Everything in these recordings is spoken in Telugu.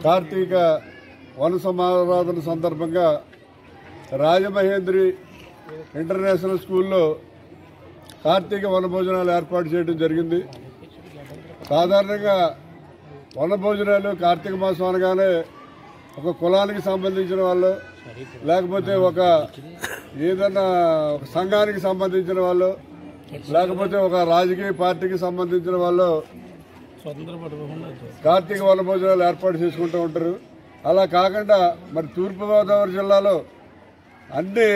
కార్తీక వన సమారాధన సందర్భంగా రాజమహేంద్రి ఇంటర్నేషనల్ స్కూల్లో కార్తీక వన భోజనాలు ఏర్పాటు చేయడం జరిగింది. సాధారణంగా వన భోజనాలు కార్తీక మాసం అనగానే ఒక కులానికి సంబంధించిన వాళ్ళు, లేకపోతే ఒక ఏదన్నా ఒక సంఘానికి సంబంధించిన వాళ్ళు, లేకపోతే ఒక రాజకీయ పార్టీకి సంబంధించిన వాళ్ళు కార్తీక వన భోజనాలు ఏర్పాటు చేసుకుంటూ ఉంటారు. అలా కాకుండా మరి తూర్పుగోదావరి జిల్లాలో అన్ని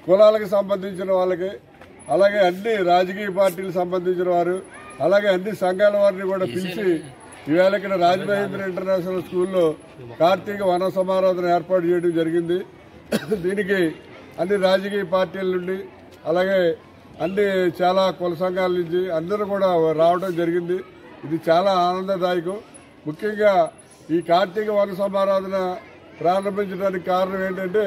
కులాలకు సంబంధించిన వాళ్ళకి, అలాగే అన్ని రాజకీయ పార్టీలకు సంబంధించిన వారు, అలాగే అన్ని సంఘాల వారిని కూడా పిలిచి ఈవేళ ఇక్కడ రాజమహేంద్ర ఇంటర్నేషనల్ స్కూల్లో కార్తీక వన సమారాధన ఏర్పాటు చేయడం జరిగింది. దీనికి అన్ని రాజకీయ పార్టీల నుండి, అలాగే అన్ని చాలా కుల సంఘాల నుంచి అందరూ కూడా రావడం జరిగింది. ఇది చాలా ఆనందదాయకం. ముఖ్యంగా ఈ కార్తీక వన సమారాధన ప్రారంభించడానికి కారణం ఏంటంటే,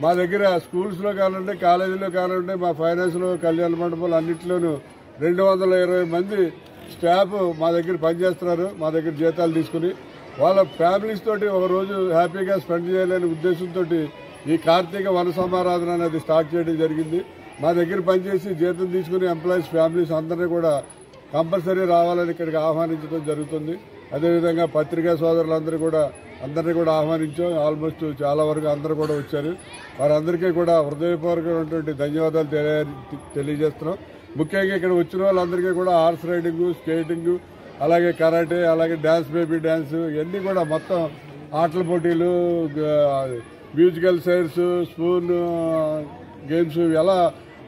మా దగ్గర స్కూల్స్లో కానివ్వండి, కాలేజీలో కానివ్వండి, మా ఫైనాన్స్లో, కళ్యాణ మండపాలు అన్నింటిలోనూ 220 మంది స్టాఫ్ మా దగ్గర పనిచేస్తున్నారు. మా దగ్గర జీతాలు తీసుకుని వాళ్ళ ఫ్యామిలీస్ తోటి ఒక రోజు హ్యాపీగా స్పెండ్ చేయాలనే ఉద్దేశంతో ఈ కార్తీక వన సమారాధన అనేది స్టార్ట్ చేయడం జరిగింది. మా దగ్గర పనిచేసి జీతం తీసుకుని ఎంప్లాయీస్ ఫ్యామిలీస్ అందరినీ కూడా కంపల్సరీ రావాలని ఇక్కడికి ఆహ్వానించడం జరుగుతుంది. అదేవిధంగా పత్రికా సోదరులందరినీ కూడా ఆహ్వానించాం. ఆల్మోస్ట్ చాలా వరకు అందరూ కూడా వచ్చారు. వారందరికీ కూడా హృదయపూర్వకమైనటువంటి ధన్యవాదాలు తెలియజేస్తున్నాం. ముఖ్యంగా ఇక్కడ వచ్చిన వాళ్ళందరికీ కూడా హార్స్ రైడింగ్, స్కేటింగ్, అలాగే కరాటే, అలాగే డ్యాన్స్, బేబీ డ్యాన్స్, ఇవన్నీ కూడా మొత్తం ఆటల పోటీలు, మ్యూజికల్ చైర్స్, స్పూన్ గేమ్స్, ఇలా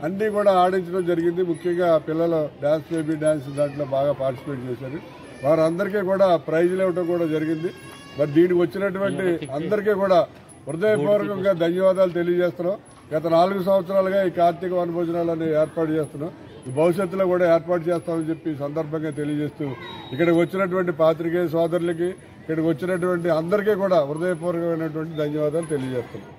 అన్నీ కూడా ఆడించడం జరిగింది. ముఖ్యంగా పిల్లలు డ్యాన్స్, బేబీ డ్యాన్స్ దాంట్లో బాగా పార్టిసిపేట్ చేశారు. వారందరికీ కూడా ప్రైజులు ఇవ్వడం కూడా జరిగింది. మరి దీనికి వచ్చినటువంటి అందరికీ కూడా హృదయపూర్వకంగా ధన్యవాదాలు తెలియజేస్తున్నాం. గత 4 సంవత్సరాలుగా ఈ కార్తీక వన భోజనాలని ఏర్పాటు చేస్తున్నాం. భవిష్యత్తులో కూడా ఏర్పాటు చేస్తామని చెప్పి సందర్భంగా తెలియజేస్తూ ఇక్కడికి వచ్చినటువంటి పాత్రికేయ సోదరులకి, ఇక్కడికి వచ్చినటువంటి అందరికీ కూడా హృదయపూర్వకమైనటువంటి ధన్యవాదాలు తెలియజేస్తున్నాం.